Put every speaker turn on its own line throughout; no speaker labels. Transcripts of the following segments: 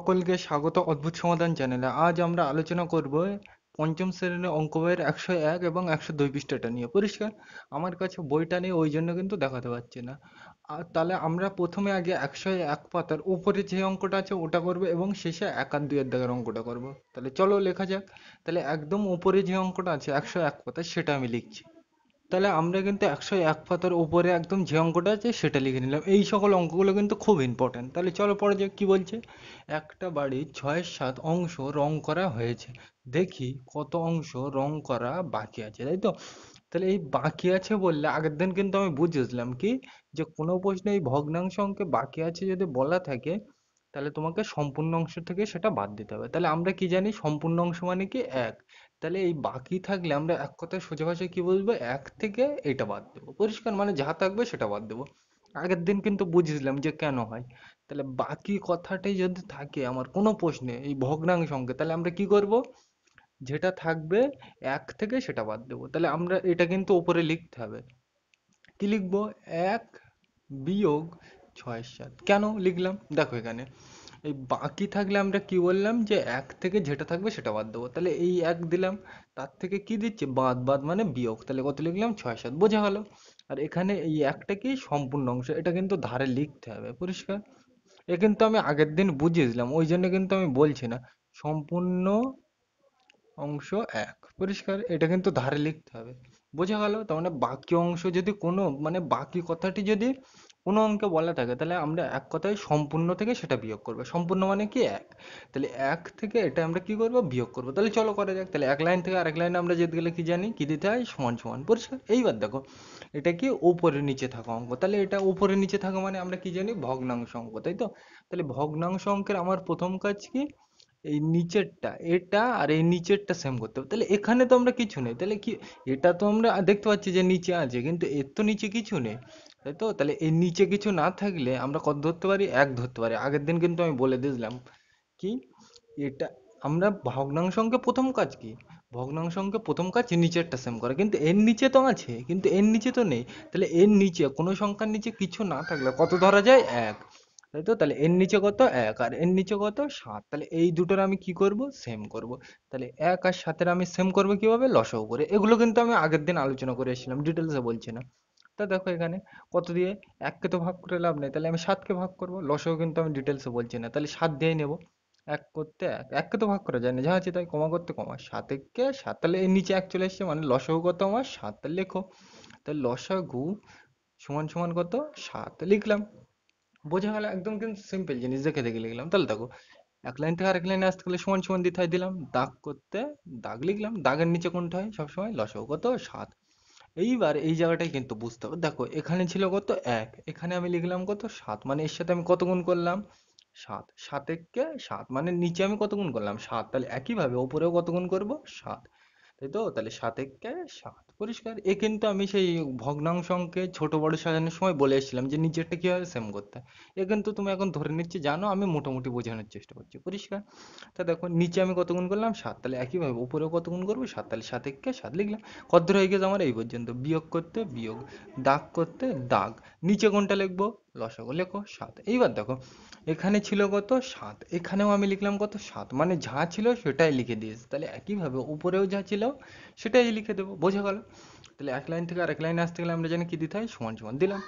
সকলকে স্বাগত অদ্ভুত সমাধান চ্যানেলে। আজ আমরা আলোচনা করব পঞ্চম শ্রেণীর অঙ্ক বইয়ের 101 এবং 102 পৃষ্ঠাটা নিয়ে। পরিষ্কার? আমার কাছে বইটা নেই, ওই জন্য কিন্তু দেখাতে পারছি না। আর তাহলে আমরা প্রথমে আগে 101 পাতার উপরে যে অঙ্কটা আছে ওটা করব এবং শেষে 1 আর 2 এর দাগের অঙ্কটা করব। তাহলে চলো লেখা যাক। তাহলে একদম উপরে যে অঙ্কটা আছে 101 পাতার, সেটা আমি লিখছি। তাহলে আমরা কিন্তু 101 পাতার উপরে একদম যে অঙ্কটা আছে সেটা লিখে নিলাম। এই সকল অঙ্কগুলো কিন্তু খুব ইম্পর্টেন্ট। তাহলে চলো পরে যে কি বলছে। একটা বাড়ির 6-7 অংশ রং করা হয়েছে, দেখি কত অংশ রং করা বাকি আছে, তাই তো? তাহলে এই বাকি আছে বললে আগের দিন কিন্তু আমি বুঝেছিলাম কি, যে কোনো প্রশ্নে এই ভগ্নাংশ অঙ্কে বাকি আছে যদি বলা থাকে, তাহলে তোমাকে সম্পূর্ণ অংশ থেকে সেটা বাদ দিতে হবে। তাহলে আমরা কি জানি, সম্পূর্ণ অংশ মানে কি এক। তাহলে এই বাকি থাকলে আমরা এক কথায় সোজা ভাষায় কি বলবো, এক থেকে এটা বাদ দেবো। পরিষ্কার? মানে যা থাকবে সেটা বাদ দেবো। আগের দিন কিন্তু বুঝেছিলাম যে কেন হয়। তাহলে বাকি কথাটাই যদি থাকে আমার কোনো প্রশ্নে এই ভগ্নাংশ অঙ্কে, তাহলে আমরা কি করব, যেটা থাকবে এক থেকে সেটা বাদ দেবো। তাহলে আমরা এটা কিন্তু উপরে লিখতে হবে। কি লিখবো? 1 বিয়োগ 6-7। কেন লিখলাম দেখো এখানে, এই বাকি থাকলে আমরা কি বললাম, যে এক থেকে যেটা থাকবে সেটা বাদ দেবো। তাহলে এই এক দিলাম, তার থেকে কি দিচ্ছে, বাদ। বাদ মানে বিয়োগ। তাহলে কত লিখলাম, 6-7। বোঝা গেল? আর এখানে এই একটা কি, সম্পূর্ণ অংশ, এটা কিন্তু ধারে লিখতে হবে। পরিষ্কার? এ কিন্তু আমি আগের দিন বুঝিয়েছিলাম, ওই জন্য কিন্তু আমি বলছি না। সম্পূর্ণ অংশ এক। পরিষ্কার? এটা কিন্তু ধারে লিখতে হবে। বোঝা গেল? তার মানে বাকি অংশ যদি কোনো, মানে বাকি কথাটি যদি কোনো অঙ্কে বলা থাকে, তাহলে আমরা এক কথায় সম্পূর্ণ থেকে সেটা বিয়োগ করবো। সম্পূর্ণ মানে কি, এক। তাহলে এক থেকে এটা আমরা কি করব, বিয়োগ করব। তাহলে চলো করা যাক। তাহলে এক লাইন থেকে আরেক লাইনে আমরা যেতে গেলে কি জানি, কি দিতে হয়, সমান সমান। পরিষ্কার? এইবার দেখো, এটা কি উপরে নিচে থাকা অঙ্ক। তাহলে এটা উপরে নিচে থাকা মানে আমরা কি জানি, ভগ্নাংশ অঙ্ক, তাই তো? তাহলে ভগ্নাংশ অঙ্কের আমার প্রথম কাজ কি, এই নিচেরটা এটা আর এই নিচেরটা সেম করতে হবে। তাহলে এখানে তো আমরা কিছু নেই, তাহলে কি, এটা তো আমরা দেখতে পাচ্ছি যে নিচে আছে, কিন্তু এর তো নিচে কিছু নেই, তাই তো? তাহলে এর নিচে কিছু না থাকলে আমরা কত ধরতে পারি, এক ধরতে পারি। আগের দিন কিন্তু আমি বলে দিয়েছিলাম কি, এটা আমরা ভগ্নাংশ অঙ্কে প্রথম কাজ কি, ভগ্নাংশ অঙ্কে প্রথম কাজ নিচেরটা সেম করা, কিন্তু এর নিচে তো আছে, কিন্তু এর নিচে তো নেই। তাহলে এর নিচে কোনো সংখ্যার নিচে কিছু না থাকলে কত ধরা যায়, এক। তাই তো? তাহলে এর নিচে কত, এক, আর এর নিচে কত, সাত। তাহলে এই দুটোর আমি কি করব, সেম করব। তাহলে এক আর সাতের আমি সেম করব কিভাবে, লসাগু করে। এগুলো কিন্তু আমি আগের দিন আলোচনা করে এসেছিলাম, ডিটেলসে বলছি না। তা দেখো এখানে কত দিয়ে, এককে তো ভাগ করে লাভ নেই, তাহলে আমি সাতকে ভাগ করব। লসাগু কিন্তু আমি ডিটেলসে বলছি না, তাহলে সাত দিয়েই নেব। এক করতে এক, এককে তো ভাগ করা যায় না, যা আছে তাই। কমা করতে কমা, সাত একে সাত। তাহলে এর নিচে এক চলে এসছে, মানে লসাগু কত আমার, সাত। তাহলে লেখো, তাহলে লসাগু সমান সমান কত, সাত। লিখলাম। বোঝা গেল? একদম কিন্তু সিম্পল জিনিস, দেখে দেখে লিখলাম। তাহলে দেখো, এক লাইন থেকে আরেক লাইনে আসতে গেলে সমান সমান দিতে হয়, দিলাম। দাগ করতে দাগ লিখলাম, দাগের নিচে কোনটা হয় সবসময়, লসাগু কত, সাত। এইবার এই জায়গাটাই কিন্তু বুঝতে হবে। দেখো এখানে ছিল কত, এক, এখানে আমি লিখলাম কত, সাত। মানে এর সাথে আমি কত গুণ করলাম, সাত। সাত একে সাত, মানে নিচে আমি কত গুণ করলাম, সাত। তাহলে একইভাবে ওপরেও কত গুণ করবো, সাত। তাই তো? তাহলে সাত একে সাত। পরিষ্কার? এ কিন্তু আমি সেই ভগ্নাংশ অঙ্কে ছোট বড় সাজানোর সময় বলে এসেছিলাম যে নিচেরটা কিভাবে সেম করতে হয়। এ কিন্তু তুমি এখন ধরে নিচ্ছি জানো, আমি মোটামুটি বোঝানোর চেষ্টা করছি। পরিষ্কার? তা দেখো নিচে আমি কত গুণ করলাম, সাত। তাহলে একইভাবে উপরেও কত গুণ করবো, সাত। তাহলে সাত একে সাত লিখলাম। কদ্দূর হয়ে গেছে আমার, এই পর্যন্ত। বিয়োগ করতে বিয়োগ, দাগ করতে দাগ। নিচে কোনটা লিখবো, লসাগু লেখো, সাত। এইবার দেখো, এখানে ছিল কত, সাত। এখানেও আমি লিখলাম কত, সাত। মানে যা ছিল সেটাই লিখে দিয়েছি। তাহলে একইভাবে উপরেও যা ছিল সেটাই লিখে দেবো। বোঝা গেল? তাহলে এক লাইন থেকে আরেক লাইনে আসতে গেলে আমরা জানি কি দিতে হয়, সমান সমান দিলাম।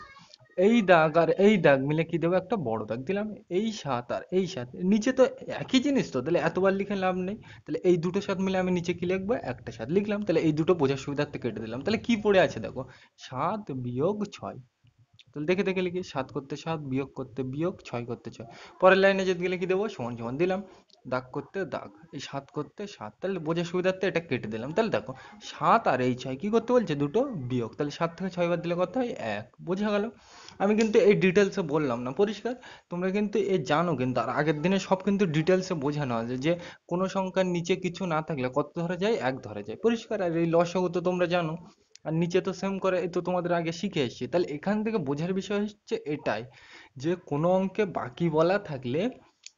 এই দাগ আর এই দাগ মিলে কি দেবো, একটা বড় দাগ দিলাম। এই সাত আর এই সাত নিচে তো একই জিনিস, তো তাহলে এতবার লিখে লাভ নেই। তাহলে এই দুটো সাত মিলে আমি নিচে কি লিখবো, একটা সাত লিখলাম। তাহলে এই দুটো বোঝার সুবিধার্থে কেটে দিলাম। তাহলে কি পড়ে আছে দেখো, সাত বিয়োগ ছয়। তাহলে দেখে দেখে লিখি, সাত করতে সাত, বিয়োগ করতে বিয়োগ, ছয় করতে ছয়। পরের লাইনে যেতে গেলে কি দেবো, সমান সমান দিলাম। দাগ করতে দাগ, এই সাত করতে সাত। তাহলে বোঝার সুবিধার্থে এটা কেটে দিলাম। তাহলে দেখো, সাত আর এই ছয় কি করতে বলছে, দুটো বিয়োগ। তাহলে সাত থেকে ছয় বাদ দিলে কত হয়, এক। বোঝা গেল? আমি কিন্তু এই ডিটেলসে বললাম না। পরিষ্কার? তোমরা কিন্তু এ জানো, কিন্তু আর আগের দিনে সব কিন্তু ডিটেলসে বোঝানো আছে যে কোনো সংখ্যার নিচে কিছু না থাকলে কত ধরা যায়, এক ধরা যায়। পরিষ্কার? আর এই লসাগু তো তোমরা জানো, আর নিচে তো সেম করে, এই তো তোমাদের আগে শিখে এসেছি। তাহলে এখান থেকে বোঝার বিষয় হচ্ছে এটাই, যে কোনো অঙ্কে বাকি বলা থাকলে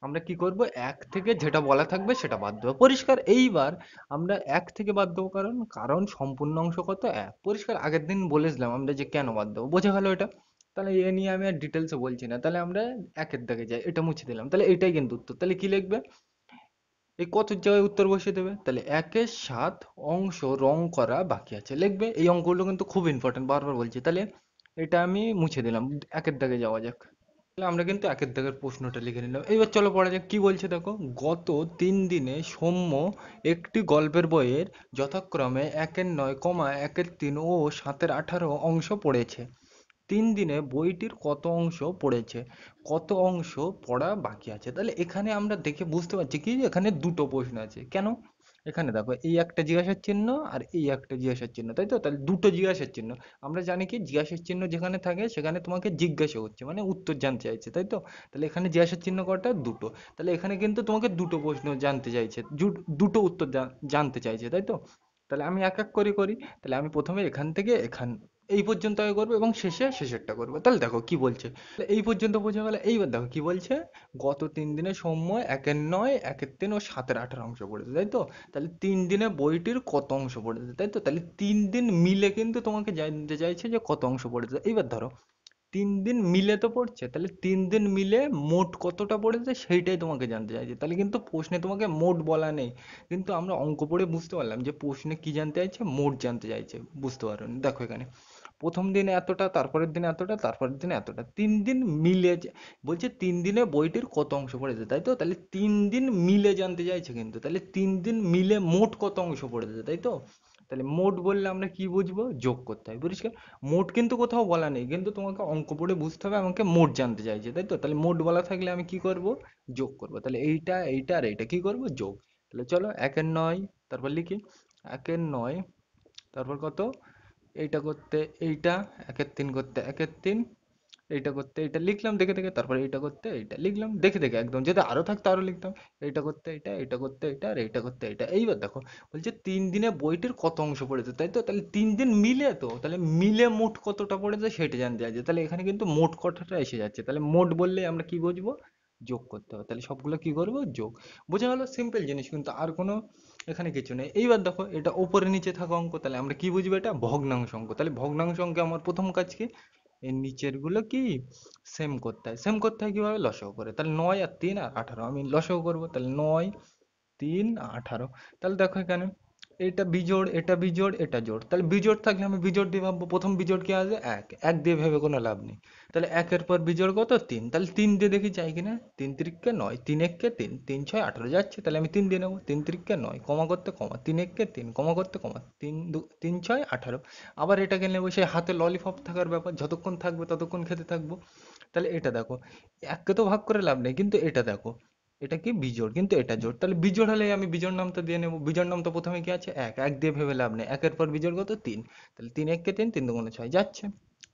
আমরা কি করব, এক থেকে যেটা বলা থাকবে সেটা বাদ দেবো। পরিষ্কার? এইবার আমরা এক থেকে বাদ দেবো, কারণ কারণ সম্পূর্ণ অংশ কত, এক। পরিষ্কার? আগের দিন বলেছিলাম আমরা যে কেন বাদ দেবো। বোঝা গেল এটা? তাহলে এ নিয়ে আমি আর ডিটেলসে বলছি না, তাহলে আমরা একের দাগে যাই, এটা মুছে দিলাম, তাহলে এটাই কিন্তু উত্তর। তাহলে কি লিখবে, এই কত জায়গায় উত্তর বসিয়ে দেবে, তাহলে 1/7 অংশ রং করা বাকি আছে লিখবে। এই অঙ্কগুলো কিন্তু খুব ইম্পর্টেন্ট, বারবার বলছি। তাহলে এটা আমি মুছে দিলাম, একের দাগে যাওয়া যাক। তাহলে আমরা কিন্তু একের দাগের প্রশ্নটা লিখে নিলাম। এইবার চলো পড়া যাক কি বলছে দেখো। গত 3 দিনে সৌম্য একটি গল্পের বইয়ের যথাক্রমে 1-9, 1-3 ও 7-18 অংশ পড়েছে। 3 দিনে বইটির কত অংশ পড়েছে, কত অংশ পড়া বাকি আছে। তাহলে এখানে আমরা দেখে বুঝতে পারছি কি এখানে দুটো প্রশ্ন আছে। কেন, এখানে দেখো এই একটা জিজ্ঞাসার চিহ্ন আর এই একটা জিজ্ঞাসার চিহ্ন, তাই তো? তাহলে দুটো জিজ্ঞাসার চিহ্ন। আমরা জানি কি জিজ্ঞাসার চিহ্ন যেখানে থাকে সেখানে তোমাকে জিজ্ঞাসা হচ্ছে, মানে উত্তর জানতে চাইছে, তাই তো? তাহলে এখানে জিজ্ঞাসার চিহ্ন কটা, দুটো। তাহলে এখানে কিন্তু তোমাকে দুটো প্রশ্ন জানতে চাইছে, দুটো উত্তর জানতে চাইছে, তাই তো? তাহলে আমি এক এক করে করি। তাহলে আমি প্রথমে এখান থেকে এই পর্যন্ত আগে করবো এবং শেষেরটা করবো। তাহলে দেখো কি বলছে, তাহলে এই পর্যন্ত বোঝা গেল। এইবার দেখো কি বলছে, গত 3 দিনে সময় 1-9, 1-3 ও 7-18 অংশ পড়েছে, তাই তো? তাহলে 3 দিনে বইটির কত অংশ পড়েছে, তাই তো? তাহলে 3 দিন মিলে কিন্তু তোমাকে জানতে চাইছে যে কত অংশ পড়েছে। এইবার ধরো 3 দিন মিলে তো পড়ছে, তাহলে 3 দিন মিলে মোট কতটা পড়েছে সেইটাই তোমাকে জানতে চাইছে। তাহলে কিন্তু প্রশ্নে তোমাকে মোট বলা নেই, কিন্তু আমরা অঙ্ক পড়ে বুঝতে পারলাম যে প্রশ্নে কি জানতে চাইছে, মোট জানতে চাইছে। বুঝতে পারো, দেখো এখানে প্রথম দিনে এতটা, তারপরের দিনে এতটা, তারপরের দিনে এতটা, 3 দিন মিলে বলছে 3 দিনে বইটির কত অংশ পড়েছে, তাই তো? তাহলে 3 দিন মিলে জানতে চাইছে কিন্তু, তাহলে 3 দিন মিলে মোট কত অংশ পড়েছে, তাই তো? তাহলে মোট বললে আমরা কি বুঝবো, যোগ করতে হয়, পরিষ্কার? মোট কিন্তু কোথাও বলা নেই, কিন্তু তোমাকে অঙ্ক পড়ে বুঝতে হবে আমাকে মোট জানতে চাইছে, তাই তো? তাহলে মোট বলা থাকলে আমি কি করব, যোগ করব। তাহলে এইটা এইটা আর এইটা কি করব, যোগ। তাহলে চলো 1-9, তারপর লিখি 1-9, তারপর কত, এইটা করতে এইটা, 1-3 করতে 1-3, এইটা করতে এইটা লিখলাম দেখে দেখে, তারপরে এইটা করতে এইটা লিখলাম দেখে দেখে একদম, যদি আরো থাকতো আরো লিখতাম। এইটা করতে এইটা, এইটা করতে এইটা, আর এইটা করতে এইটা। এইবার দেখো বলছে 3 দিনে বইটির কত অংশ পড়েছে, তাই তো? তাহলে 3 দিন মিলে তো, তাহলে মিলে মোট কতটা পড়েছে সেটা জানতে চাইছে। তাহলে এখানে কিন্তু মোট কতটা এসে যাচ্ছে, তাহলে মোট বললে আমরা কি বুঝবো, যোগ করতে হবে। তাহলে সবগুলো কি করবো, যোগ। বোঝা গেল, সিম্পল জিনিস কিন্তু, আর কোনো এখানে কিছু নেই। এইবার দেখো এটা উপরে নিচে থাকা অঙ্ক, তাহলে আমরা কি বুঝবো, এটা ভগ্নাংশ অঙ্ক। তাহলে ভগ্নাংশ অঙ্কে আমার প্রথম কাজ কি, এর নিচের গুলো কি সেম করতে হয়। সেম করতে হয় কিভাবে, লসাগু করে। তাহলে 9 আর 3 আর 18 আমি লসাগু করবো। তাহলে 9, 3, 18। তাহলে দেখো এখানে এটা বিজোড়, এটা বিজোড়, এটা জোড়। তাহলে বিজোড় থাকলে আমি বিজোড় দিয়ে ভাববো। প্রথম বিজোড় কি আসবে, এক। এক দিয়ে ভেবে কোনো লাভ নেই। তাহলে একের পর বিজোড় কত, 3। তাহলে 3 দিয়ে দেখি চাই কিনা, 3 3 9, 3 1 3, 3 6 18 যাচ্ছে। তাহলে আমি 3 দিয়ে নেবো, 3 3 9, কমা করতে কমা, 3 1 3, কমা করতে কমা, 3 6 18। আবার এটাকে নেবো, সেই হাতে ললিপপ থাকার ব্যাপার, যতক্ষণ থাকবে ততক্ষণ খেতে থাকবো। তাহলে এটা দেখো, এককে তো ভাগ করে লাভ নেই, কিন্তু এটা দেখো, এটা কি বিজোড়, কিন্তু এটা জোড়। তাহলে বিজোড় হলে আমি বিজোড় নামটা দিয়ে নেবো। বিজোড় নাম তো প্রথমে কি আছে, এক। এক দিয়ে ভেবে লাভ নেই, একের পর বিজোড় কত, 3। তাহলে 3 1 3, 3 2 6 যাচ্ছে।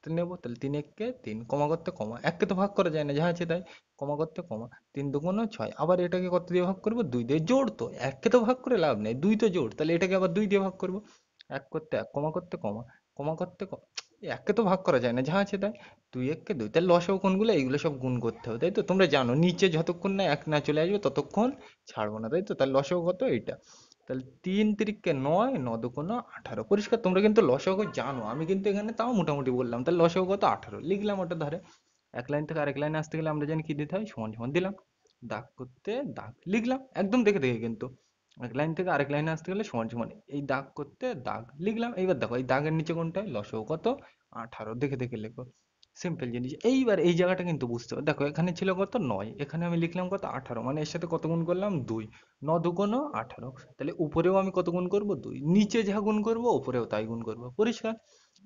তাহলে নেবো, তাহলে 3 1 3, কমা করতে কমা, এককে তো ভাগ করা যায় না, যা আছে তাই, কমা করতে কমা, 3 2 6। আবার এটাকে কত দিয়ে ভাগ করবো, 2 দিয়ে। জোড় তো, এককে তো ভাগ করে লাভ নেই, 2 তো জোড়, তাহলে এটাকে আবার 2 দিয়ে ভাগ করবো। এক করতে এক, কমা করতে কমা, কমা করতে এককে তো ভাগ করা যায় না, যা আছে তাই, 2 1 2। তাহলে লসাগু কোনগুলো, এইগুলো সব গুণ করতে হবে, তাই তো? তোমরা জানো নিচে যতক্ষণ না এক না চলে আসবে ততক্ষণ ছাড়বো না, তাই তো? তাহলে লসাগু কত, এইটা। তাহলে 3 3 9, 9 2 18, পরিষ্কার? তোমরা কিন্তু লসাগু জানো, আমি কিন্তু এখানে তাও মোটামুটি বললাম। তাহলে লসাগু কত, 18 লিখলাম ওটা ধারে। এক লাইন থেকে আরেক লাইনে আসতে গেলে আমরা জানি কি দিতে হয়, সমান সমান দিলাম, দাগ করতে দাগ লিখলাম, একদম দেখে দেখে কিন্তু। এক লাইন থেকে আরেক লাইনে আসতে গেলে সমান সমান, এই দাগ করতে দাগ লিখলাম। এইবার দেখো এই দাগের নিচে কোনটা, লসাগু কত, 18, দেখে দেখে লেখো। সিম্পল জিনিস। এইবার এই জায়গাটা কিন্তু বুঝতে হবে। দেখো এখানে ছিল কত, 9, এখানে আমি লিখলাম কত, 18, মানে এর সাথে কত গুণ করলাম, 2। 9 2 18। তাহলে উপরেও আমি কত গুণ করব, 2। নিচে যা গুণ করব উপরেও তাই গুণ করব, পরিষ্কার?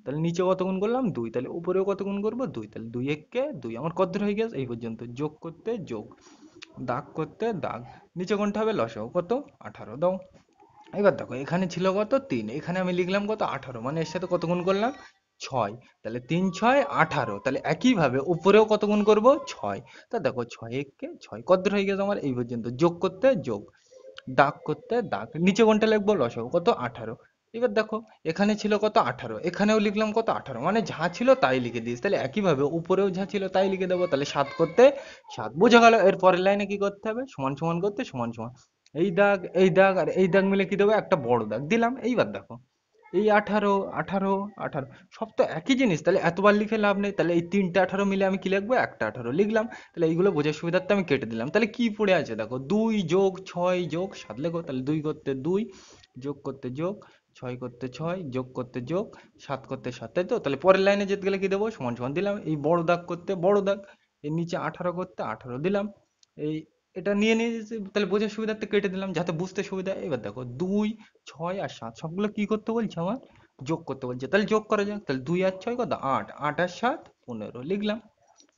তাহলে নিচে কত গুণ করলাম, 2। তাহলে উপরেও কত গুণ করব, 2। তাহলে 2 1 2, আমার কত দূর হয়ে গেছে, এই পর্যন্ত। যোগ করতে যোগ, দাগ করতে দাগ, নিচে কোনটা হবে, লসাগু কত, 18 দাও। এবার দেখো এখানে ছিল কত, 3, এখানে আমি লিখলাম কত, 18, মানে এর সাথে কত গুণ করলাম, 6। তাহলে 3 6 18। তাহলে একইভাবে উপরেও কত গুণ করব, 6। তা দেখো 6 1 6, কত দূর হয়ে গেছে আমার, এই পর্যন্ত। যোগ করতে যোগ, দাগ করতে দাগ, নিচে কোনটা লিখবো, লসাগু কত, 18। এবার দেখো এখানে ছিল কত, 18, এখানেও লিখলাম কত, 18, মানে যা ছিল তাই লিখে দিস। তাহলে একইভাবে উপরেও যা ছিল তাই লিখে দেবো। তাহলে 7 করতে 7, বোঝা গেল। এর পরের লাইনে কি করতে হবে, সমান সমান করতে সমান সমান, এই দাগ এই দাগ আর এই দাগ মিলে কি দেবো, একটা বড় দাগ দিলাম। এইবার দেখো এই 18, 18, 18 সব তো একই জিনিস, তাহলে এতবার লিখে লাভ নেই। তাহলে এই তিনটা 18 মিলে আমি কি লিখবো, একটা 18 লিখলাম। তাহলে এইগুলো বোঝার সুবিধার্থে আমি কেটে দিলাম। তাহলে কি পড়ে আছে দেখো, 2 যোগ 6 যোগ 7 লেখো। তাহলে 2 করতে 2, যোগ করতে যোগ, 6 করতে 6, যোগ করতে যোগ, 7 করতে 7, তাই তো? তাহলে পরের লাইনে যেতে গেলে কি দেবো, সমান সমান দিলাম। এই বড় দাগ করতে বড় দাগ, এর নিচে 18 করতে 18 দিলাম। এই এটা নিয়ে নিয়ে তাহলে বোঝার সুবিধার্থে কেটে দিলাম যাতে বুঝতে সুবিধা হয়। এবার দেখো 2, 6 আর 7 সবগুলো কি করতে বলছে আমার, যোগ করতে বলছে। তাহলে যোগ করা যাক। তাহলে 2 আর 6 কত, 8, 8 আর 7 15 লিখলাম।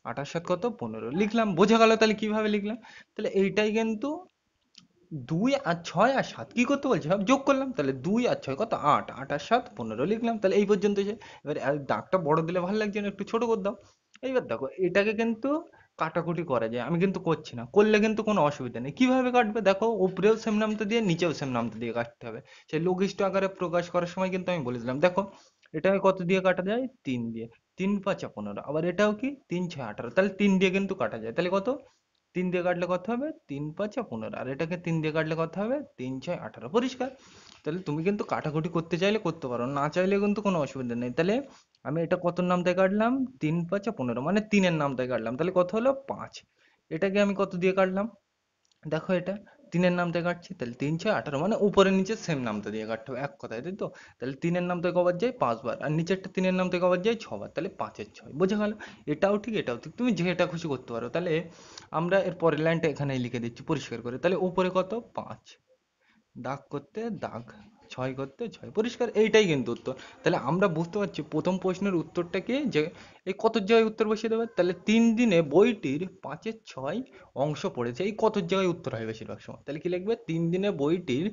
8 আর 7 কত, 15 লিখলাম। বোঝা গেল তাহলে কিভাবে লিখলাম। তাহলে এইটাই কিন্তু 2 আর 6 আর 7 কি করতে বলছে, সব যোগ করলাম। তাহলে 2 আর 6 কত, 8, 8 আর 7 15 লিখলাম। তাহলে এই পর্যন্ত যে, এবার দাগটা বড় দিলে ভালো লাগছে না, একটু ছোট করে দাও। এইবার দেখো এটাকে কিন্তু কাটাকুটি করা যায়, আমি কিন্তু করছি না, করলে কিন্তু কোনো অসুবিধা নেই। কিভাবে কাটবে দেখো, উপরেও সেম নামতা দিয়ে নিচেও সেম নামতা দিয়ে কাটতে হবে। সেই লঘিষ্ঠ আকারে প্রকাশ করার সময় কিন্তু আমি বলেছিলাম। দেখো এটাকে কত দিয়ে কাটা যায়, 3 দিয়ে। 3 5 15, আবার এটাও কি 3 6 18, তাহলে 3 দিয়ে কিন্তু কাটা যায়। তাহলে কত, 3 দিয়ে কাটলে কত হবে, 3 5 15, আর এটাকে 3 দিয়ে কাটলে কত হবে, 3 6 18, পরিষ্কার। তাহলে তুমি কিন্তু কাটাকুটি করতে চাইলে করতে পারো, না চাইলে কিন্তু কোনো অসুবিধা নেই। তাহলে আমি এটা কত নাম থেকে কাটলাম, 3 5 15, মানে 3 এর নাম থেকে কাটলাম। তাহলে কত হলো, 5। এটাকে আমি কত দিয়ে কাটলাম, দেখো এটা 3 এর নাম থেকে কাটছি। তাহলে 3 6 18, মানে উপরে নিচে সেম নামতা দিয়ে কাটতে হবে এক কথায়, তাই তো? তাহলে 3 এর নাম থেকে কবার যায়, 5 বার, আর নিচেরটা 3 এর নাম থেকে কবার যায়, 6 বার। তাহলে 5 এর 6, বোঝা গেল। এটাও ঠিক এটাও ঠিক, তুমি যেটা খুশি করতে পারো। তাহলে আমরা এর পরের লাইনটা এখানেই লিখে দিচ্ছি পরিষ্কার করে। তাহলে উপরে কত, 5, দাগ করতে দাগ, 6 করতে 6, পরিষ্কার। এইটাই কিন্তু উত্তর। তাহলে আমরা বুঝতে পারছি প্রথম প্রশ্নের উত্তরটা কি, যে এই কত জায়গায় উত্তর বসিয়ে দেবে। তাহলে 3 দিনে বইটির 5 6 অংশ পড়েছে, এই কত জায়গায় উত্তর হয় বেশিরভাগ সময়। তাহলে কি লিখবে, 3 দিনে বইটির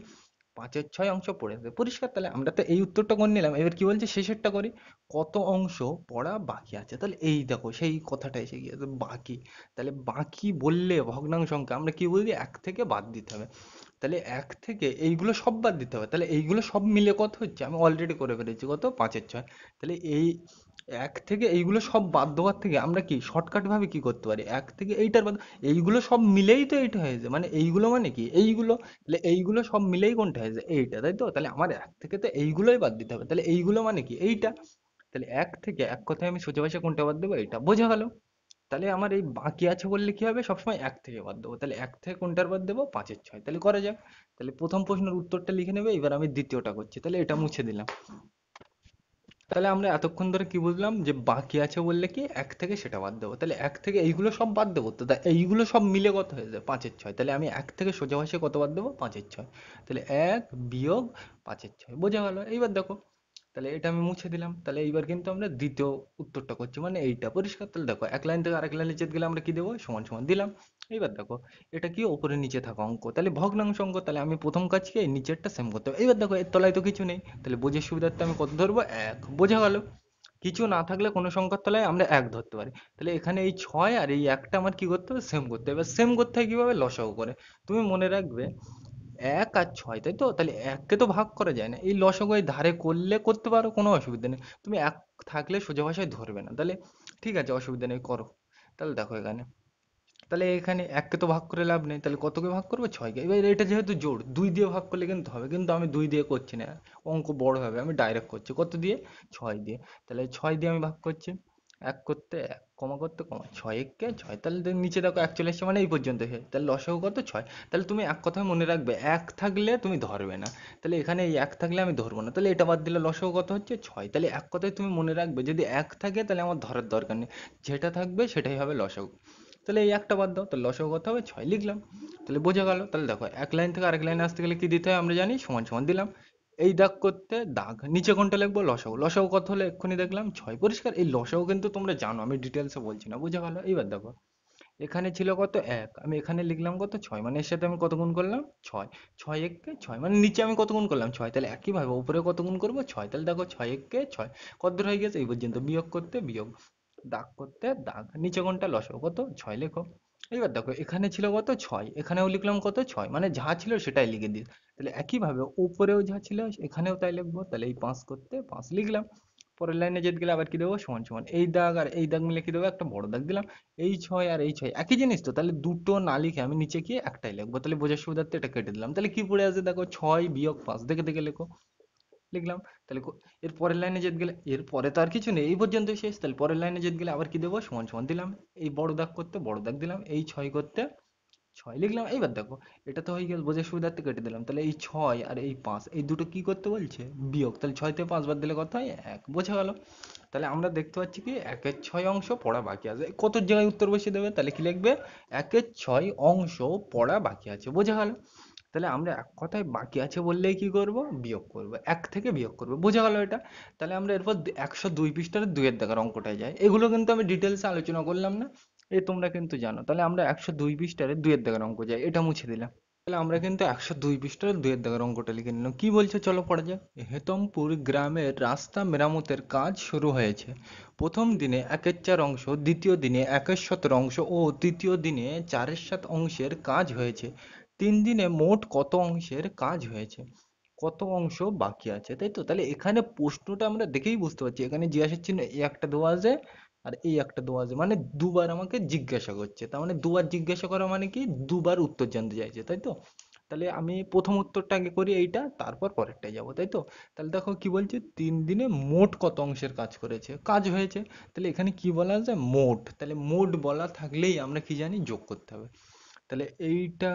5 6 অংশ পড়েছে, পরিষ্কার। তাহলে আমরা তো এই উত্তরটা করে নিলাম। এবার কি বলছে, শেষেরটা করি, কত অংশ পড়া বাকি আছে। তাহলে এই দেখো সেই কথাটা এসে গিয়েছে, বাকি। তাহলে বাকি বললে ভগ্নাংশ অঙ্কে আমরা কি বলি, এক থেকে বাদ দিতে হবে। তাহলে এক থেকে এইগুলো সব বাদ দিতে হবে। তাহলে এইগুলো সব মিলে কত হচ্ছে, আমি অলরেডি করে ফেলেছি, কত, 5 6। তাহলে এই এক থেকে এইগুলো সব বাদ দেওয়ার থেকে আমরা কি শর্টকাট ভাবে কি করতে পারি, এক থেকে এইটার বাদ, এইগুলো সব মিলেই তো এইটা হয়েছে, মানে এইগুলো মানে কি এইগুলো। তাহলে এইগুলো সব মিলেই কোনটা হয়েছে, এইটা, তাই তো? তাহলে আমার এক থেকে তো এইগুলোই বাদ দিতে হবে। তাহলে এইগুলো মানে কি এইটা। তাহলে এক থেকে এক কথায় আমি সোজা ভাষায় কোনটা বাদ দেবো, এইটা, বোঝা গেল। তাহলে আমার এই বাকি আছে বললে কি হবে, সবসময় এক থেকে বাদ দেবো। তাহলে এক থেকে কোনটার বাদ দেবো, 5 6। তাহলে করা যাক। তাহলে প্রথম প্রশ্নের উত্তরটা লিখে নেবে, এবার আমি দ্বিতীয়টা করছি। তাহলে এটা মুছে দিলাম। তাহলে আমরা এতক্ষণ ধরে কি বুঝলাম, যে বাকি আছে বললে কি এক থেকে সেটা বাদ দেবো। তাহলে এক থেকে এইগুলো সব বাদ দেবো, তো এইগুলো সব মিলে কত হয়ে যায়, 5 6। তাহলে আমি এক থেকে সোজা ভাষায় কত বাদ দেবো, 5 6। তাহলে 1 বিয়োগ 5 6, বোঝা গেল। এইবার দেখো, তাহলে এটা আমি মুছে দিলাম। তাহলে এইবার কিন্তু আমরা দ্বিতীয় উত্তরটা করছি, মানে এইটা, পরিষ্কার। তাহলে দেখো এক লাইন থেকে আরেক লাইনে যেতে গেলে আমরা কি দেবো, সমান সমান দিলাম। এইবার দেখো এটা কি উপরে নিচে থাকা অঙ্ক, তাহলে ভগ্নাংশ অঙ্ক। তাহলে আমি প্রথম কাজ কি, এই নিচেরটা সেম করতে হবে। এইবার দেখো এর তলায় তো কিছু নেই, তাহলে বোঝার সুবিধার্থে আমি কত ধরবো, 1, বোঝা গেল। কিছু না থাকলে কোনো সংখ্যার তলায় আমরা 1 ধরতে পারি। তাহলে এখানে এই 6 আর এই 1টা আমার কি করতে হবে, সেম করতে হবে। এবার সেম করতে হয় কিভাবে, লসাগু করে। তুমি মনে রাখবে 1 আর 6, তাই তো? তাহলে 1 কে তো ভাগ করা যায় না, এই লসাগু এই ধারে করলে করতে পারো, কোনো অসুবিধা নেই। তুমি 1 থাকলে সোজা ভাষায় ধরবে না। তাহলে ঠিক আছে, অসুবিধা নেই, করো। তাহলে দেখো এখানে, তাহলে এখানে 1 কে তো ভাগ করে লাভ নেই, তাহলে কতকে ভাগ করবো, 6 কে। এবার এটা যেহেতু জোড়, 2 দিয়ে ভাগ করলে কিন্তু হবে, কিন্তু আমি 2 দিয়ে করছি না, অঙ্ক বড় হবে, আমি ডাইরেক্ট করছি কত দিয়ে, 6 দিয়ে। তাহলে 6 দিয়ে আমি ভাগ করছি, 1 করতে 1, কমা করতে কমা, 6 একে 6। তাহলে নিচে দেখো 1 চলে এসছে, মানে এই পর্যন্ত শেষ। তাহলে লসাগু কত, 6। তাহলে তুমি এক কথায় মনে রাখবে, 1 থাকলে তুমি ধরবে না। তাহলে এখানে এই 1 থাকলে আমি ধরবো না, তাহলে এটা বাদ দিলে লসাগু কত হচ্ছে, 6। তাহলে এক কথায় তুমি মনে রাখবে, যদি 1 থাকে তাহলে আমার ধরার দরকার নেই, যেটা থাকবে সেটাই হবে লসাগু। তাহলে এই একটা বাদ দাও, তো লসাগু কত হবে, 6 লিখলাম। তাহলে বোঝা গেল। তাহলে দেখো এক লাইন থেকে আরেক লাইনে আসতে গেলে কি দিতে হয় আমরা জানি, সমান সমান দিলাম। এই দাগ করতে দাগ, নিচে কোনটা লিখবো, লসাগু। লসাগু কত হলো এক্ষুনি দেখলাম, 6, পরিষ্কার। এই লসাগু কিন্তু তোমরা জানো, আমি ডিটেলসে বলছি না, বোঝা গেল। এইবার দেখো এখানে ছিল কত, 1, আমি এখানে লিখলাম কত, 6, মানে এর সাথে আমি কত গুণ করলাম, 6। 6 একে 6, মানে নিচে আমি কত গুণ করলাম, 6। তাহলে একইভাবে উপরে কত গুণ করবো, 6। তাহলে দেখো 6 একে 6 কত দূর হয়ে গেছে, এই পর্যন্ত। বিয়োগ করতে বিয়োগ, দাগ করতে দাগ, নিচে কোনটা, লসাগু কত, 6 লেখো। এবার দেখো এখানে ছিল কত, 6, এখানেও লিখলাম কত, 6, মানে যা ছিল সেটাই লিখে দিই। তাহলে একইভাবে উপরেও যা ছিল এখানেও তাই লিখবো। তাহলে এই 5 করতে 5 লিখলাম। পরের লাইনে যেতে গেলে আবার কি দেবো, সমান সমান, এই দাগ আর এই দাগ মিলে কি দেবো, একটা বড় দাগ দিলাম। এই 6 আর এই 6 একই জিনিস তো, তাহলে দুটো না লিখে আমি নিচে গিয়ে একটাই লিখবো। তাহলে বোঝার সুবিধার্থে এটা কেটে দিলাম। তাহলে কি পড়ে আছে দেখো, 6 বিয়োগ 5, দেখে দেখে লেখো। লিখলাম। তাহলে এর পরের লাইনে যেতে গেলে, এর পরে তো আর কিছু নেই, এই পর্যন্ত শেষ। তাহলে পরের লাইনে যেতে গেলে আবার কি দেবো, সমান সমান দিলাম। এই বড় দাগ করতে বড় দাগ দিলাম, এই 6 করতে 6 লিখলাম। এইবার দেখো, এটা তো হয়ে গেল, বোঝার সুবিধার্থে কেটে দিলাম। তাহলে এই 6 আর এই 5, এই দুটো কি করতে বলছে, বিয়োগ। তাহলে 6 থেকে 5 বাদ দিলে কত হয়, 1। বোঝা গেল? তাহলে আমরা দেখতে পাচ্ছি কি 1-এর 6 অংশ পড়া বাকি আছে। কত জায়গায় উত্তর বসিয়ে দেবে, তাহলে কি লিখবে, 1-এর 6 অংশ পড়া বাকি আছে। বোঝা গেল? তাহলে আমরা এক কথায় বাকি আছে বললেই কি করব, বিয়োগ করব, 1 থেকে বিয়োগ করব। বোঝা গেল এটা? তাহলে আমরা এরপর 102 পৃষ্ঠার 2 এর দাগের অঙ্কটায় যাই। এগুলো কিন্তু আমি ডিটেলসে আলোচনা করলাম না, এ তোমরা কিন্তু জানো। তাহলে আমরা 102 পৃষ্ঠার 2 এর দাগের অঙ্ক যাই, এটা মুছে দিলাম। তাহলে আমরা কিন্তু 102 পৃষ্ঠার 2 এর দাগের অঙ্কটা লিখে নিলাম। কি বলছে চলো পড়া যাক। হেতমপুর গ্রামের রাস্তা মেরামতের কাজ শুরু হয়েছে। প্রথম দিনে 1/4 অংশ, দ্বিতীয় দিনে 1/17 অংশ ও তৃতীয় দিনে 4/7 অংশের কাজ হয়েছে। 3 দিনে মোট কত অংশের কাজ হয়েছে, কত অংশ বাকি আছে, তাই তো? তাহলে এখানে প্রশ্নটা আমরা দেখেই বুঝতে পারছি, এখানে জিজ্ঞাসার চিহ্ন এই একটা দেওয়া আছে আর এই একটা দেওয়া আছে, মানে দুবার আমাকে জিজ্ঞাসা করছে। তার মানে দুবার জিজ্ঞাসা করা মানে কি, দুবার উত্তর জানতে চাইছে, তাই তো? তাহলে আমি প্রথম উত্তরটা আগে করি এইটা, তারপর পরেরটায় যাব, তাই তো? তাহলে দেখো কি বলছে, 3 দিনে মোট কত অংশের কাজ করেছে, কাজ হয়েছে। তাহলে এখানে কি বলা আছে, মোট। তাহলে মোট বলা থাকলেই আমরা কি জানি, যোগ করতে হবে। তাহলে এইটা,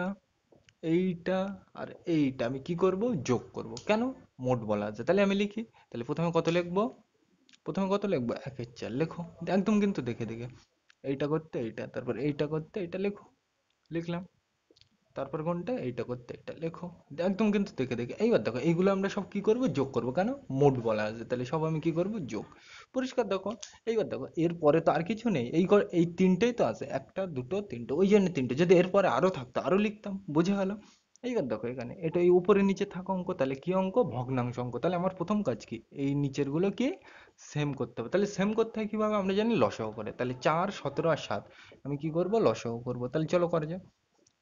এইটা আর এইটা আমি কি করব, যোগ করব। কেন, মোট বলা আছে। তাহলে আমি লিখি। তাহলে প্রথমে কত লিখবো, প্রথমে কত লিখবো, 1/4 লেখো। একদম কিন্তু দেখে দেখে, এইটা করতে এইটা, তারপর এইটা করতে এইটা লেখো। লিখলাম। তারপর কোনটা, এইটা করতে এটা লেখো। একদম কিন্তু দেখে দেখে। এইবার দেখো, এইগুলো আমরা সব কি করব, যোগ করব। কেন, মোট বলা আছে, তাহলে সব আমি কি করব, যোগ। পরিষ্কার দেখো। এইবার দেখো, এর পরে তো আর কিছু নেই, এই তিনটেই তো আছে, একটা দুটো তিনটে, ওই জন্য তিনটে। যদি এর পরে আরো থাকতো আরো লিখতাম। বুঝে গেল? এইবার দেখো, এখানে এটা এই উপরে নিচে থাকা অঙ্ক, তাহলে কি অঙ্ক, ভগ্নাংশ অঙ্ক। তাহলে আমার প্রথম কাজ কি, এই নিচের গুলো কি সেম করতে হবে। তাহলে সেম করতে হয় কিভাবে, আমরা জানি লসাগু করে। তাহলে 4, 17 আর 7 আমি কি করব, লসাগু করব। তাহলে চলো করা যাক।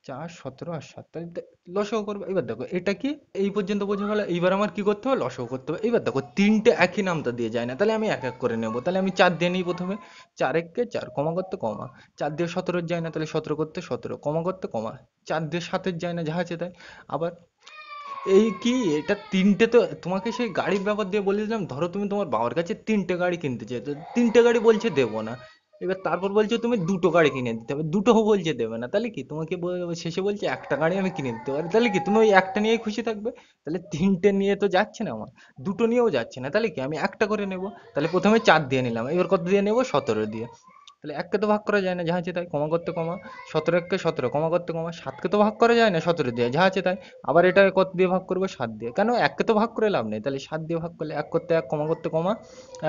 4, 17 আর 7, তাহলে লসাগু করবো। এবার দেখো এটা কি, এই পর্যন্ত বোঝা গেল। এইবার আমার কি করতে হবে, লসাগু করতে হবে। এবার দেখো তিনটে একই নামতা দিয়ে যায় না, তাহলে আমি এক এক করে নেব। তাহলে আমি 4 দিয়ে নিই প্রথমে। 4 একে 4, কমা করতে কমা। 4 দিয়ে 17 যায় না, তাহলে 17 করতে 17, কমা করতে কমা। 4 দিয়ে 7 যায় না, যাহা আছে তাই। আবার এই কি, এটা তিনটে তো তোমাকে সেই গাড়ির ব্যাপার দিয়ে বলে দিলাম। ধরো তুমি তোমার বাবার কাছে তিনটে গাড়ি কিনতে চাইছো, তিনটে গাড়ি বলছে দেবো না। এবার তারপর বলছে তুমি দুটো গাড়ি কিনে দিতে হবে, দুটোও বলছে দেবে না। তাহলে কি, তোমাকে শেষে বলছে একটা গাড়ি আমি কিনে দিতে পারি। তাহলে কি তুমি ওই একটা নিয়েই খুশি থাকবে? তাহলে তিনটে নিয়ে তো যাচ্ছে না আমার, দুটো নিয়েও যাচ্ছে না। তাহলে কি, আমি একটা করে নেব। তাহলে প্রথমে 4 দিয়ে নিলাম, এবার কত দিয়ে নেব, 17 দিয়ে। তাহলে এককে তো ভাগ করা যায় না, যাহা আছে তাই, কমা করতে কমা। 17 একে 17, কমা করতে কমা। 7কে তো ভাগ করা যায় না 17 দিয়ে, যাহা আছে তাই। আবার এটাকে কত দিয়ে ভাগ করবো, 7 দিয়ে। কেন, এককে তো ভাগ করে লাভ নেই, তাহলে 7 দিয়ে ভাগ করলে 1 করতে 1, কমা করতে কমা।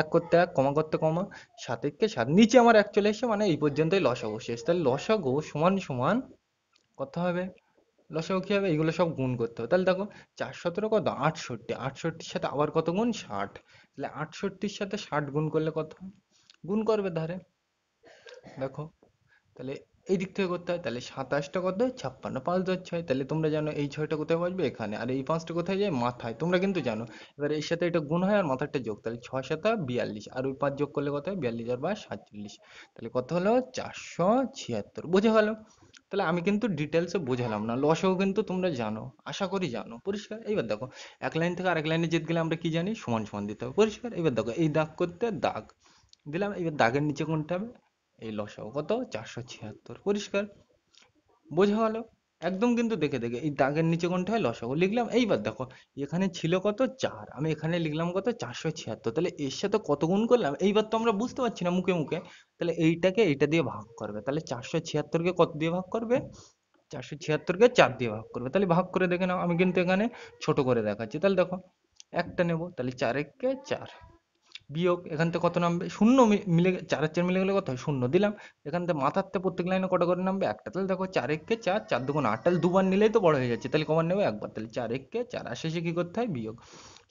1 করতে 1, কমা করতে কমা। 7 একে 7, নিচে আমার 1 চলে এসেছে, মানে এই পর্যন্তই লসাগু শেষ। তাহলে লসাগু সমান সমান কত হবে, লসাগু কি হবে, এগুলো সব গুণ করতে হবে। তাহলে দেখো, 4 17 কত, 68, 68-র সাথে আবার কত গুণ, 60। তাহলে 68-র সাথে 60 গুণ করলে কত হয়, গুণ করবে ধারে। দেখো, তাহলে এই দিক থেকে করতে হয়। তাহলে 27টা কত, 56, 5 10 6। তাহলে তোমরা জানো এই 6টা কোথায় বসবে, এখানে। আর এই 5টা কোথায় যায়, মাথায়। তোমরা কিন্তু জানো। এবার এর সাথে এটা গুণ হয় আর মাথারটা যোগ। তাহলে 6 7 42, আর ওই 5 যোগ করলে কত হয়, 42 আর 5 47। তাহলে কত হলো, 476। বুঝে গেল? তাহলে আমি কিন্তু ডিটেলসে বোঝালাম না, লসও কিন্তু তোমরা জানো, আশা করি জানো। পরিষ্কার? এইবার দেখো, এক লাইন থেকে আরেক লাইনে যেতে গেলে আমরা কি জানি, সমান সমান দিতে হবে। পরিষ্কার? এবার দেখো, এই দাগ করতে দাগ দিলাম। এবার দাগের নিচে কোনটা হবে, এই লসাগু কত, 476। পরিষ্কার? বোঝা গেল? একদম কিন্তু দেখে দেখে, এই দাগের নিচে কোনটা হয়, লসাগু লিখলাম। এইবার দেখো, এখানে ছিল কত, 4, আমি এখানে লিখলাম কত, 476। তাহলে এর সাথে কত গুণ করলাম, এইবার তো আমরা বুঝতে পারছি না মুখে মুখে। তাহলে এইটাকে এইটা দিয়ে ভাগ করবে। তাহলে 476-কে কত দিয়ে ভাগ করবে, 476-কে 4 দিয়ে ভাগ করবে। তাহলে ভাগ করে দেখে নাও, আমি কিন্তু এখানে ছোট করে দেখাচ্ছি। তাহলে দেখো, একটা নেব, তাহলে 4 একে 4, বিয়োগ এখান থেকে কত নামবে, শূন্য মিলে 4 আর 4 মিলে গেলে কত হয়, শূন্য দিলাম। এখান থেকে মাথার থেকে প্রত্যেক লাইনে কটা করে নামবে, একটা। তাহলে দেখো, 4 একে 4, 4 দুগুণ 8। তাহলে দুবার নিলেই তো বড় হয়ে যাচ্ছে, তাহলে কমান নেবে একবার। তাহলে 4 একে 4, আর শেষে কি করতে হয়, বিয়োগ।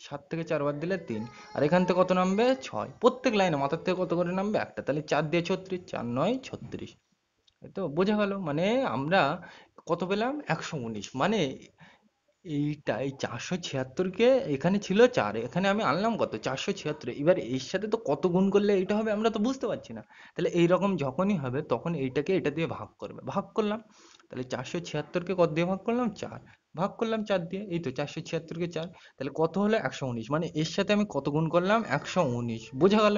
7 থেকে 4 বাদ দিলে 3, আর এখান থেকে কত নামবে, 6। প্রত্যেক লাইনে মাথার থেকে কত করে নামবে, একটা। তাহলে 4 দিয়ে 36, 4 9 36। এই তো বোঝা গেল? মানে আমরা কত পেলাম, 119। মানে এইটা, এই 476-কে, এখানে ছিল 4, এখানে আমি আনলাম কত, 476। এবার এর সাথে তো কত গুণ করলে এটা হবে, আমরা তো বুঝতে পারছি না। তাহলে এইরকম যখনই হবে তখন এইটাকে এটা দিয়ে ভাগ করবে, ভাগ করলাম। তাহলে 476-কে কত দিয়ে ভাগ করলাম, 4। ভাগ করলাম 4 দিয়ে, এই তো 476 কে 4, তাহলে কত হলো 119, মানে এর সাথে আমি কত গুণ করলাম 119, বোঝা গেল?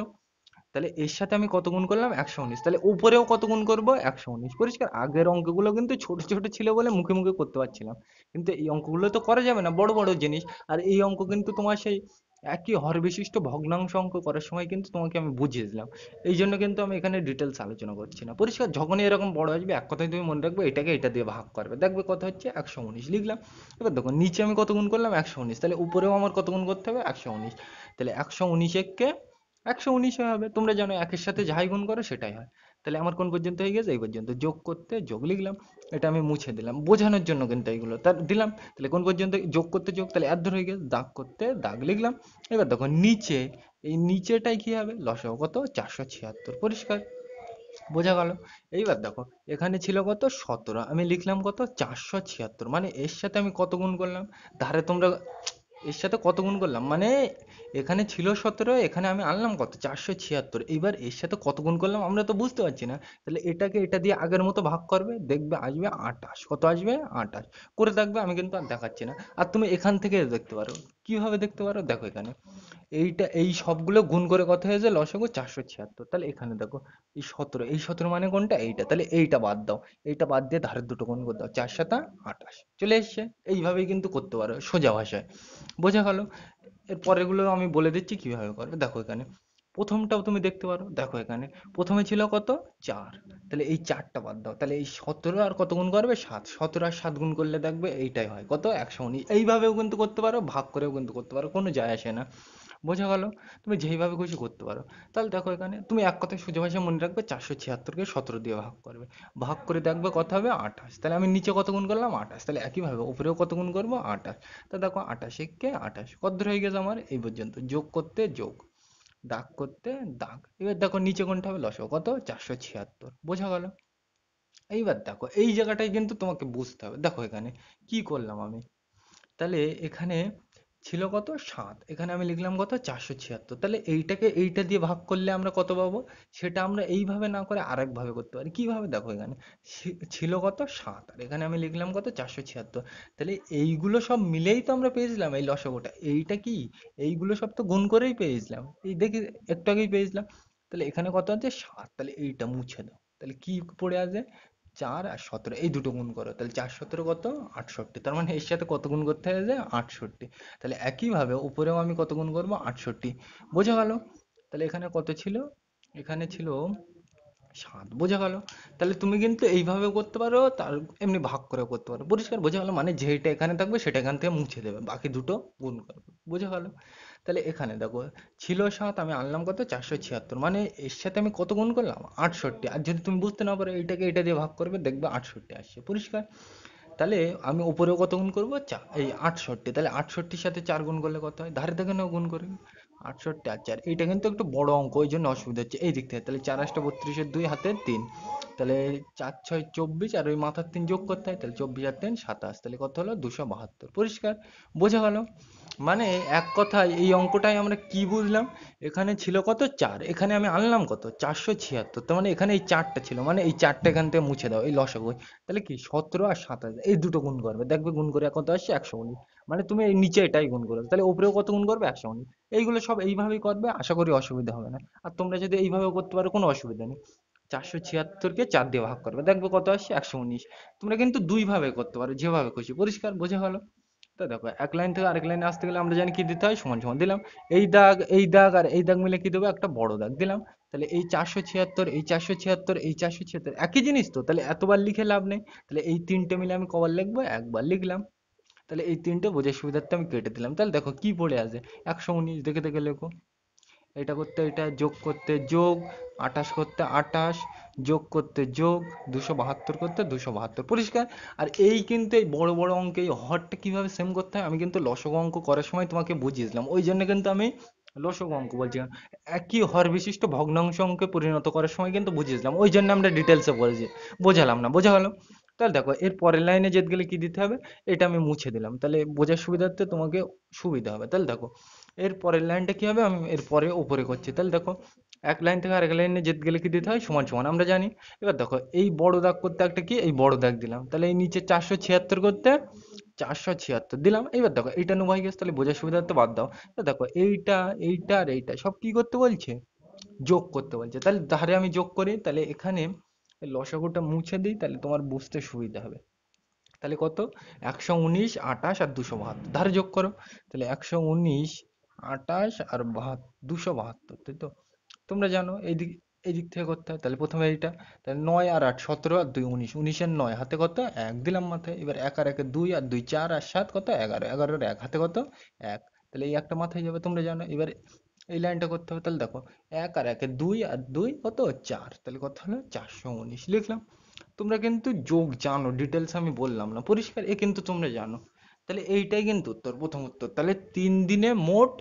তাহলে এর সাথে আমি কত গুণ করলাম 119, তাহলে উপরেও কত গুণ করব 119, পরিষ্কার? আগের অঙ্কগুলো কিন্তু ছোট ছোট ছিল বলে মুখে মুখে করতে পারছিলাম, কিন্তু এই অঙ্কগুলো তো করা যাবে না, বড় বড় জিনিস। আর এই অঙ্ক কিন্তু তোমার সেই একই হর বিশিষ্ট ভগ্নাংশ অঙ্ক করার সময় কিন্তু তোমাকে আমি বুঝিয়ে দিলাম, এই জন্য কিন্তু আমি এখানে ডিটেলস আলোচনা করছি না, পরিষ্কার? যখনই এরকম বড় আসবে এক কথায় তুমি মনে রাখবে এটাকে এটা দিয়ে ভাগ করবে, দেখবে কত হচ্ছে 119 লিখলাম। এবার দেখো নিচে আমি কত গুণ করলাম 119, তাহলে উপরেও আমার কত গুণ করতে হবে 119, তাহলে 119 কে 119 হবে, তোমরা জানো একের সাথে যাই গুণ করো সেটাই হয়। তাহলে আমার কোন পর্যন্ত হয়ে গেছে? এই পর্যন্ত। যোগ করতে যোগ লিখলাম, এটা আমি মুছে দিলাম বোঝানোর জন্য কিন্তু এইগুলো তার দিলাম। তাহলে কোন পর্যন্ত? যোগ করতে যোগ, তাহলে এর ধরে হয়ে গেছে, দাগ করতে দাগ লিখলাম। এবার দেখো নিচে, এই নিচেটাই কি হবে? লসাগু কত? 476, পরিষ্কার? বোঝা গেল? এইবার দেখো এখানে ছিল কত? 17, আমি লিখলাম কত? 476, মানে এর সাথে আমি কত গুণ করলাম? ধারে তোমরা এর সাথে কত গুণ করলাম মানে এখানে ছিল 17, এখানে আমি আনলাম কত? 476, এইবার এর সাথে কত গুণ করলাম আমরা তো বুঝতে পারছি না, তাহলে এটাকে এটা দিয়ে আগের মতো ভাগ করবে, দেখবে আসবে 28, কত আসবে? 28 করে দেখবে, আমি কিন্তু আর দেখাচ্ছি না। আর তুমি এখান থেকে দেখতে পারো, কিভাবে দেখতে পারো? দেখো এখানে এইটা, এই সবগুলো গুণ করে কত হয়েছে? লসাগু 476, তাহলে এখানে দেখো এই 17, এই 17 মানে কোনটা? এইটা, তাহলে এইটা বাদ দাও, এইটা বাদ দিয়ে ধারের দুটো গুণ করে দাও, 4 7 28 চলে এসছে। এইভাবেই কিন্তু করতে পারো সোজা ভাষায়, বোঝা গেল? এর পরেরগুলো আমি বলে দিচ্ছি কিভাবে করবে। দেখো এখানে প্রথমটাও তুমি দেখতে পারো, দেখো এখানে প্রথমে ছিল কত? 4, তাহলে এই 4টা বাদ দাও, তাহলে এই 17 আর কত গুণ করবে? 7, 17 আর 7 গুণ করলে দেখবে এইটাই হয় কত? 119। এইভাবেও কিন্তু করতে পারো, ভাগ করেও কিন্তু করতে পারো, কোনো যায় আসে না, বোঝা গেল? তুমি যেইভাবে খুশি করতে পারো। তাহলে দেখো এখানে তুমি এক কথায় সোজা ভাষায় মনে রাখবে, 476 কে 17 দিয়ে ভাগ করবে, ভাগ করে দেখবে কত হবে? 28, তাহলে আমি নিচে কত গুণ করলাম? 28, তাহলে একইভাবে উপরেও কত গুণ করবো? 28, তা দেখো 28 কে 28 কত দূর হয়ে গেছে আমার? এই পর্যন্ত। যোগ করতে যোগ, দাগ করতে দাগ, এবার দেখো নিচে কোনটা হবে? লসাগু কত? 476, বোঝা গেল? এইবার দেখো এই জায়গাটায় কিন্তু তোমাকে বুঝতে হবে, দেখো এখানে কি করলাম আমি, তাহলে এখানে ছিল কত? 7, এখানে আমি লিখলাম কত? 476, তাহলে এইটাকে এইটা দিয়ে ভাগ করলে আমরা কত পাবো? সেটা আমরা এইভাবে না করে আরেক ভাবে করতে পারি, কিভাবে? দেখো এখানে ছিল কত? 7, আর এখানে আমি লিখলাম কত? 476, তাহলে এইগুলো সব মিলেই তো আমরা পেয়েছিলাম এই লসাগুটা, এইটা কি, এইগুলো সব তো গুণ করেই পেয়েছিলাম, এই দেখি একটু আগেই পেয়েছিলাম। তাহলে এখানে কত আছে? 7, তাহলে এইটা মুছে দাও, তাহলে কি পড়ে আছে? 4 আর 17, এই দুটো গুণ করো, তাহলে 4 17 কত? 68, তার মানে এর সাথে কত গুণ করতে হবে? 68, তাহলে একইভাবে উপরেও আমি কত গুণ করবো? 68, বোঝা গেল? তাহলে এখানে কত ছিল? এখানে ছিল 7, বোঝা গেল? তাহলে তুমি কিন্তু এইভাবেও করতে পারো, তার এমনি ভাগ করেও করতে পারো, পরিষ্কার? বোঝা গেল? মানে যেটা এখানে থাকবে সেটা এখান থেকে মুছে দেবে, বাকি দুটো গুণ করবে, বোঝা গেল? তাহলে এখানে দেখো ছিল 7, আমি আনলাম কত? 476, মানে এর সাথে আমি কত গুণ করলাম? 68, আর যদি তুমি বুঝতে না পারো এইটাকে এটা দিয়ে ভাগ করবে, দেখবে 68 আসছে, পরিষ্কার? তাহলে আমি উপরেও কত গুণ করবো? এই 68, তাহলে 68-র সাথে 4 গুণ করলে কত হয়? ধারে থেকে নাও গুণ করে, 68 আর 4, এইটা কিন্তু একটু বড় অঙ্ক, ওই জন্য অসুবিধা হচ্ছে এই দিক থেকে। তাহলে 4 8 32, 2 হাতে 3, তাহলে 4 6 24, আর ওই মাথার 3 যোগ করতে হয়, তাহলে 24 আর 3 27, তাহলে কত হলো? 272, পরিষ্কার? বোঝা গেল? মানে এক কথায় এই অঙ্কটাই আমরা কি বুঝলাম, এখানে ছিল কত? 4, এখানে আমি আনলাম কত? 476, তার মানে এখানে এই 4টা ছিল, মানে এই 4টা এখান থেকে মুছে দাও, এই লসাগু, তাহলে কি 17 আর 27, এই দুটো গুণ করবে, দেখবে গুণ করে কত আসছে? 119, মানে তুমি এই নিচে এটাই গুণ করবে, তাহলে উপরেও কত গুণ করবে? 119, এইগুলো সব এইভাবেই করবে, আশা করি অসুবিধা হবে না। আর তোমরা যদি এইভাবেও করতে পারো, কোনো অসুবিধা নেই। 476-কে 4 দিয়ে ভাগ করবে, দেখবে কত আসছে? 119। তোমরা কিন্তু দুই ভাবে করতে পারো, যেভাবে খুশি, পরিষ্কার? বোঝা গেল? তো দেখো এক লাইন থেকে আরেক লাইনে আসতে গেলে আমরা জানি কি দিতে হয়? সমান সমান দিলাম, এই দাগ এই দাগ আর এই দাগ মিলে কি দেবো? একটা বড় দাগ দিলাম। তাহলে এই 476, এই 476, এই 476 একই জিনিস তো, তাহলে এতবার লিখে লাভ নেই, তাহলে এই তিনটে মিলে আমি কবার লিখবো? একবার লিখলাম। তাহলে এই তিনটে বোঝার সুবিধার্থে আমি কেটে দিলাম, তাহলে দেখো কি পড়ে আছে? 119, দেখে দেখে লেখো, এটা করতে এটা, যোগ করতে যোগ, 28 করতে 28, যোগ করতে যোগ, 272 করতে 272, পরিষ্কার? আর এই কিন্তু এই বড় বড় অঙ্কে এই হরটা কিভাবে সেম করতে হয় আমি কিন্তু লসগু অঙ্ক করার সময় তোমাকে বুঝিয়েছিলাম, ওই জন্য কিন্তু আমি লসগু অঙ্ক বলছিলাম, একই হর বিশিষ্ট ভগ্নাংশ অঙ্কে পরিণত করার সময় কিন্তু বুঝিয়েছিলাম, ওই জন্য আমরা ডিটেলসে বলছি, বোঝালাম না? বোঝা গেল? তাহলে দেখো এর পরের লাইনে যেতে গেলে কি দিতে হবে, এটা আমি মুছে দিলাম, তাহলে বোঝার সুবিধার্থে তোমাকে সুবিধা হবে। তাহলে দেখো এর পরের লাইনটা কি হবে, আমি এর পরে উপরে করছি, তাহলে দেখো এক লাইন থেকে আরেক লাইনে যেতে গেলে কি দিতে হয়? সমান সমান, আমরা জানি। এবার দেখো এই বড় দাগ করতে একটা কি, এই বড় দাগ দিলাম, তাহলে এই নিচে 476 করতে 476 দিলাম। এবার দেখো এইটা 90 গেছে, তাহলে বোঝার সুবিধার্থে বাদ দাও। তো দেখো এইটা এইটা আর এইটা সব কি করতে বলছে, যোগ করতে বলছে। তাহলে ধারে আমি যোগ করি, তাহলে এখানে এই লসাগুটা মুছে দিই, তাহলে তোমার বুঝতে সুবিধা হবে। তাহলে কত, 119, 28 আর 272 ধারে যোগ করো। তাহলে 119, 28 আর 272, তাই তো? তোমরা জানো এই দিক থেকে করতে হয়। তাহলে প্রথমে এইটা, তাহলে 9 আর 8 17 আর 2 19, 19 এর 9 হাতে কত, 1 দিলাম মাথায়। এবার 1 আর 1 2 আর 2 4 আর 7 কত, 11, 11 এর 1 হাতে কত, 1। তাহলে এই একটা মাথায় যাবে, তোমরা জানো। এবার এই লাইনটা করতে হবে। তাহলে দেখো 1 আর 1 2 আর 2 কত, 4, তাহলে কত হলো, 419 লিখলাম। তোমরা কিন্তু যোগ জানো, ডিটেলস আমি বললাম না, পরিষ্কার, এ কিন্তু তোমরা জানো। তাহলে এইটাই কিন্তু উত্তর, প্রথম উত্তর। তাহলে 3 দিনে মোট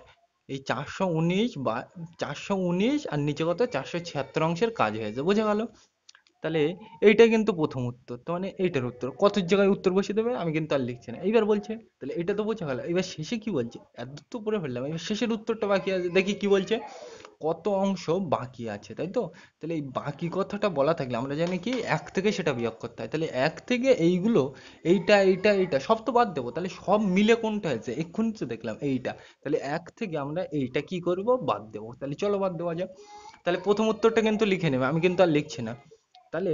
এই 419 বা 419 আর নিচে কত, 476 অংশের কাজ হয়েছে, বোঝা গেল? তাহলে এইটাই কিন্তু প্রথম উত্তর। তো মানে এইটার উত্তর কত জায়গায় উত্তর বসিয়ে দেবে, আমি কিন্তু আর লিখছি না, এইবার বলছে। তাহলে এটা তো বোঝা গেল। এবার শেষে কি বলছে, এত তো পড়ে ফেললাম, এবার শেষের উত্তরটা বাকি আছে, দেখি কি বলছে। কত অংশ বাকি আছে, তাই তো? তাহলে এই বাকি কথাটা বলা থাকলে আমরা জানি কি, 1 থেকে সেটা বিয়োগ করতে হয়। তাহলে 1 থেকে এইগুলো, এইটা এইটা এইটা সব তো বাদ দেবো। তাহলে সব মিলে কোনটা আছে, এক্ষুনি তো দেখলাম এইটা। তাহলে 1 থেকে আমরা এইটা কি করব, বাদ দেবো। তাহলে চলো বাদ দেওয়া যাক। তাহলে প্রথম উত্তরটা কিন্তু লিখে নেবে, আমি কিন্তু আর লিখছি না। তাহলে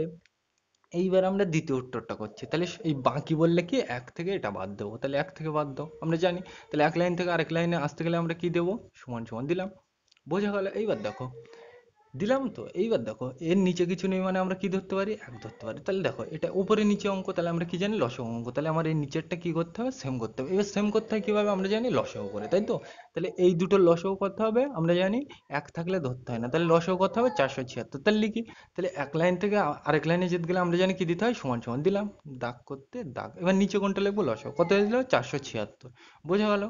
এইবার আমরা দ্বিতীয় উত্তরটা করছি। তাহলে এই বাকি বললে কি, 1 থেকে এটা বাদ দেবো। তাহলে 1 থেকে বাদ দাও, আমরা জানি। তাহলে এক লাইন থেকে আরেক লাইনে আসতে গেলে আমরা কি দেবো, সমান সমান দিলাম। বোঝা গেল? এইবার দেখো, দিলাম তো। এইবার দেখো এর নিচে কিছু নেই, মানে আমরা কি ধরতে পারি, 1 ধরতে পারি। তাহলে দেখো এটা উপরে নিচে অঙ্ক, তাহলে আমরা কি জানি, লসাগু অঙ্ক। তাহলে আমার এই নিচেরটা কি করতে হবে, সেম করতে হবে। এবার সেম করতে হয় কিভাবে, আমরা জানি লসাগু করে, তাই তো? তাহলে এই দুটো লসাগু করতে হবে, আমরা জানি 1 থাকলে ধরতে হয় না। তাহলে লসাগু করতে হবে 476, তাহলে লিখি। তাহলে এক লাইন থেকে আরেক লাইনে যেতে গেলে আমরা জানি কি দিতে হয়, সমান সমান দিলাম, দাগ করতে দাগ। এবার নিচে কোনটা লিখবো, লসাগু কত হয়ে দিল, 476। বোঝা গেল?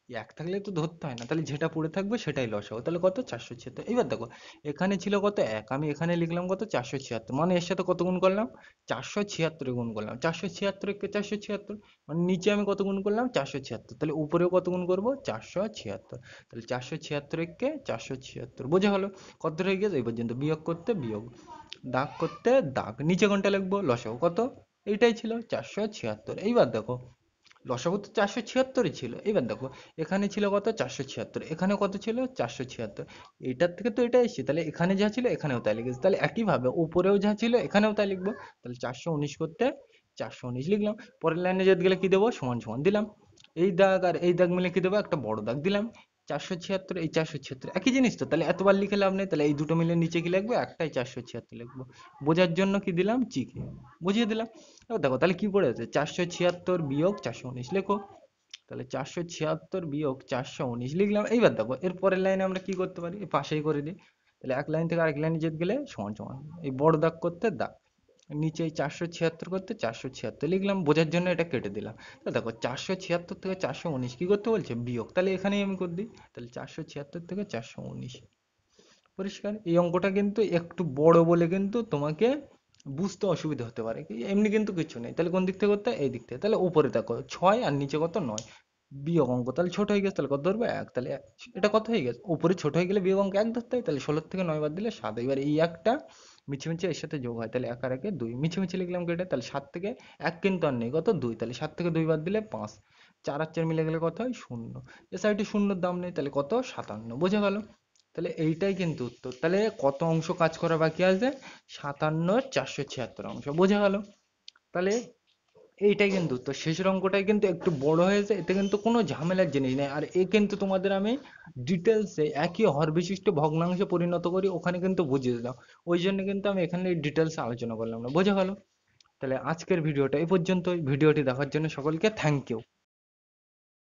1 থাকলে তো ধরতে হয় না, তাহলে যেটা পড়ে থাকবে সেটাই লসাগু। তাহলে কত, 476। এবার দেখো এখানে ছিল কত, 1, আমি এখানে লিখলাম কত, 476, মানে এর সাথে কত গুণ করলাম, 476 গুণ করলাম। 476 কে 476, মানে নিচে আমি কত গুণ করলাম, 476, তাহলে উপরেও কত গুণ করবো, 476। তাহলে 476 কে 476, বোঝা হলো? কত হয়ে গেছে এই পর্যন্ত, বিয়োগ করতে বিয়োগ, দাগ করতে দাগ, নিচে কোনটা লিখবো, লসাগু কত, এইটাই ছিল 476। এইবার দেখো লসাগু তো 476ই ছিল। এবার দেখো এখানে ছিল কত, 476, এখানে কত ছিল, 476। এটার থেকে তো এটা এসেছে, তাহলে এখানে যা ছিল এখানেও তাই লিখেছি। তাহলে একইভাবে উপরেও যা ছিল এখানেও তাই লিখবো। তাহলে 419 করতে 419 লিখলাম। পরের লাইনে যেতে গেলে কি দেবো, সমান সমান দিলাম। এই দাগ আর এই দাগ মিলে কি দেবো, একটা বড় দাগ দিলাম। 476, এই 476 একই জিনিস তো, তাহলে এতবার লিখে লাভ নেই। তাহলে এই দুটো মিলে নিচে কি লিখবো, একটাই 476 লিখবো। বোঝার জন্য কি দিলাম, চিকে বুঝিয়ে দিলাম। এবার দেখো তাহলে কি পড়ে আছে, 476 বিয়োগ 419 লেখো। তাহলে 476 বিয়োগ 419 লিখলাম। এইবার দেখো এর পরের লাইনে আমরা কি করতে পারি, এই পাশেই করে দিই। তাহলে এক লাইন থেকে আরেক লাইনে যেতে গেলে সমান সমান, এই বড় দাগ করতে দাগ, নিচে এই 476 করতে 476 লিখলাম। বোঝার জন্য এটা কেটে দিলাম। তো দেখো 476 থেকে 419 কি করতে বলছে, বিয়োগ। তাহলে এখানেই আমি করে দিই। তাহলে 476 থেকে 419, পরিষ্কার? এই অঙ্কটা কিন্তু একটু বড় বলে কিন্তু তোমাকে বুঝতে অসুবিধা হতে পারে, এমনি কিন্তু কিছু নেই। তাহলে কোন দিক থেকে করতে হয়, এই দিক থেকে। তাহলে উপরে দেখো 6 আর নিচে কত, 9, বিয়োগ অঙ্ক তাহলে ছোট হয়ে গেছে, তাহলে কত ধরবে, 1। তাহলে এটা কত হয়ে গেছে, উপরে ছোট হয়ে গেলে বিয়োগ অঙ্ক 1 ধরতে হয়। তাহলে 16 থেকে 9 বাদ দিলে 7। এবার এই একটা মিছিমিছি এর সাথে যোগ হয়, তাহলে 1 আর 1 2, মিছিমিছি লিখলাম কেটে। তাহলে 7 থেকে 1 কিন্তু আর নেই, কত 2, তাহলে 7 থেকে 2 বাদ দিলে 5, 4 আর 4 মিলে গেলে কত হয়, 0। এ সাইডে শূন্যর দাম নেই, তাহলে কত, 57, বোঝা গেল? তাহলে এইটাই কিন্তু উত্তর। তাহলে কত অংশ কাজ করা বাকি আছে, 57 476 অংশ, বোঝা গেল? তাহলে এইটাই কিন্তু উত্তর। শেষের অঙ্কটাই কিন্তু একটু বড় হয়েছে, এতে কিন্তু কোনো ঝামেলার জিনিস নেই। আর এ কিন্তু তোমাদের আমি ডিটেলসে একই হর বিশিষ্ট ভগ্নাংশে পরিণত করি, ওখানে কিন্তু বুঝিয়ে দিলাম। ওই জন্য কিন্তু আমি এখানে ডিটেলসে আলোচনা করলাম না, বোঝা গেল? তাহলে আজকের ভিডিওটা এই পর্যন্তই। ভিডিওটি দেখার জন্য সকলকে থ্যাংক ইউ।